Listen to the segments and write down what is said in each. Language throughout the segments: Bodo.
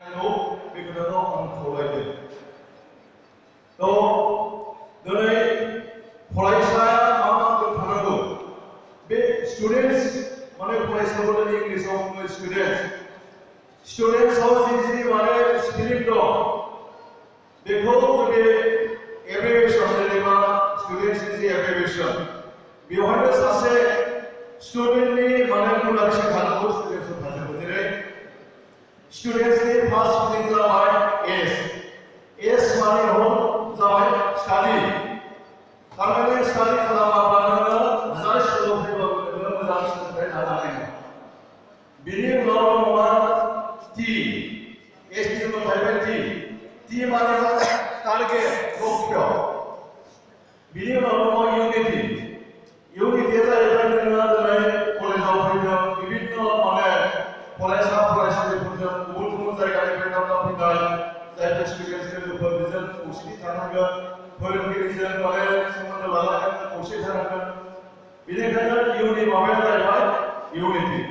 बेखौनो आं खावलायदों। दिनै फरायसाया मा थानांगौ बे स्टुडेन्ट्स माने फरायसाफोर इंलिसाव बुङो स्टुडेन्ट्सआव जि माने स्पिरिट दं बेखौ जुदि एब्रिभिएसन जेनेबा स्टुडेन्ट्सनि जि एब्रिभिएसन बेवहायनो सासे स्टुडेन्टनि माने गुना बेसे थानांगौ स्टुडेन्ट्सआव थानांगौ जेरै स्टुडेन्ट्सनि फार्स्ट स्पेलिं जाबाय एस माने जाबाय स्टाडि थारमाने स्टाडि खालामाब्ला नोङो मोजां सोलोंथाइबाबो नोङो मोजां सोलोंथाइ लानो हानाय नङा। बिनि उनाव दङ टि एसनि उनाव थाहैबाय टि माने टारगेट लक्ष्य। बिनि उनाव दङ इउनिटिया जाहैबाय नोङो दिनै कलेजाव फैदों बिभिन्न माने फरायसा फरायसुलिफोरजों गुबुन गुबुन जायगानिफ्राय दावगा फैनाय जायफोर स्टुडेन्टसफोर बेजों खौसेथि थानांगोन फोरोंगिरिजों माने सोमोन्दो लानांगोन खौसे थानांगोन। बेनिखायनो इउनि माबाया जाहैबाय इउनिटि।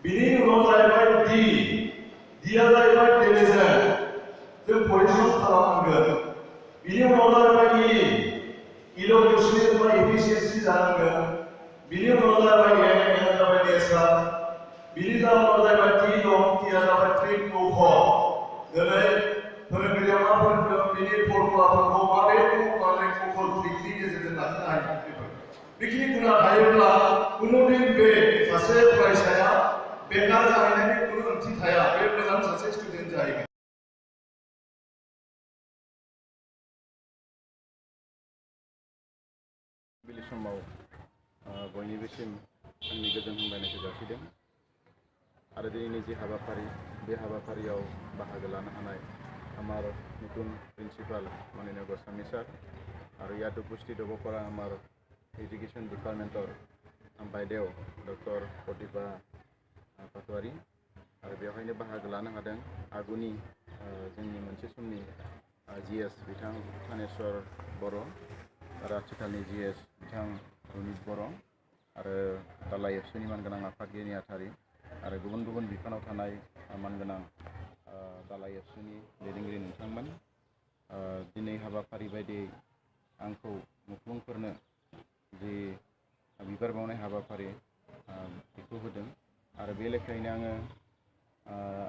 बिनि उनाव जाहैबाय डिया जाहैबाय डिलिजेन्ट जों परिश्रम खालामनांगोन। बिनि उनाव जाहैबाय इल'केशनिज्म बा एफिसियेन्सि जानांगोन। बिनि उनाव जाहैबाय एमआ जाबाय नेचार। बिनि उनाव जाहैबाय टिया जाबाय ट्रिट टु फल। दिनै फोरोंगिरिया मा फोरोंदों बिनि फर्मुलाफोरखौ माबे माने गुगोल ट्रिकनि गेजेरजों लाखिनो हायो बेखिनि गुना थायोब्ला कुनुदिन बे सासे फरायसाया बेकार जाहैनायनि कुनु ओंथि थाया बे मोजां सासे स्टुडेन्ट जाहैगोन। बे समाव बयनिबोसिम आंनि गोजोन हामलायनायखौ जासिदों आरो दिनैनि जि हाबाफारि बे हाबाफारियाव बाहागो लानो हानाय আমার নতুন প্রিন্সিপাল মাননীয় গোস্বামী স্যার আর ইয়াত উপস্থিত হ'ব পৰা আমাৰ এডুকেশ্যন ডিপাৰ্টমেণ্টৰ বাইদেউ ডক্টৰ প্ৰতিভা পাটোৱাৰী आरो बेवहायनो बाहागो लानो हादों आगुनि जोंनि मोनसे समनि GS बिथां थानेश्वर बर' आरो आथिखालनि GS बिथां रनित बर' आरो दालाइ एबसुनि मानगोनां आफादगिरि नेहाथारि आरो गुबुन गुबुन बिफानाव थानाय मानगोनां दालाइ एबसुनि दैदेनगिरि नोंथांमोन दिनै हाबाफारि बायदियै आंखौ मुख्लुंफोरनो जि बिबार बावनाय हाबाफारि बेखौ होदों आरो बे लेखायैनो आङो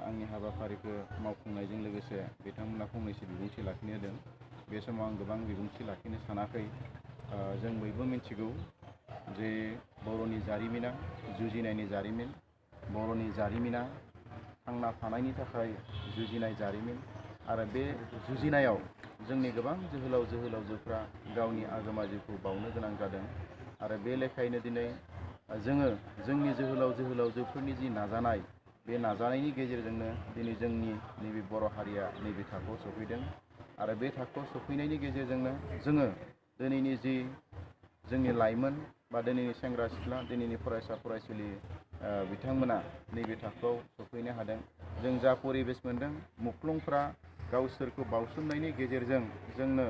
आंनि हाबाफारिखौ मावफुंनायजों लोगोसे बिथांमोना फंनैसो बिबुंथि लाखिनो होदों। बे समाव आं गोबां बिबुंथि लाखिनो सानाखै। जों बयबो मिथिगौ जे बर'नि जारिमिना जुजिनायनि जारिमिन बर'नि जारिमिना थांना थानायनि थाखाय जुजिनाय जारिमिन आरो बे जुजिनायाव जोंनि गोबां जोहोलावजोफ्रा गावनि आगोमा जिउखौ बावनो गोनां जादों आरो बे लेखायैनो दिनै जोङो जोंनि जोहोलावजोफोरनि जि नाजानाय बे नाजानायनि गेजेरजोंनो दिनै जोंनि नैबे बर' हारिया नैबे थाखोआव सफैदों आरो बे थाखोआव सफैनायनि गेजेरजोंनो जोङो दिनैनि जि जोंनि लाइमोन बा दिनैनि सेंग्रा सिख्ला दिनैनि फरायसा फरायसुलि बिथांमोना नैबे थाखोआव सफैनो हादों। जों जा परिबेस मोनदों मुख्लुंफ्रा गावसोरखौ बावसोमनायनि गेजेरजों जोंनो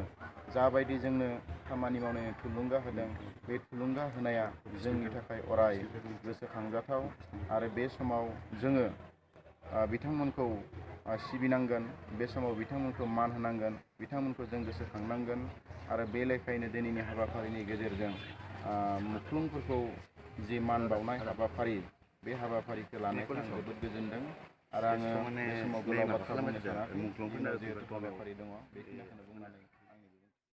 जाबायदि जोंनो खामानि मावनायनि थुलुंगा होदों बे थुलुंगा होनाया जोंनि थाखाय अराय गोसोखांजाथाव आरो बे समाव जोङो बिथांमोनखौ सिबिनांगोन बे समाव बिथांमोनखौ मान होनांगोन बिथांमोनखौ जों गोसोखांनांगोन आरो बे लेखायैनो दिनैनि हाबाफारिनि गेजेरजों मुख्लुंफोरखौ जि मान बावनाय हाबाफारि बे हाबाफारिखौ लानायखौ आं जोबोद गोजोनदों आरो आङो बे समाव गोलाव बाथ्रा बुंनो सानाखै जिहेतु हाबाफारि दङ बेखिनिखौनो बुंनानै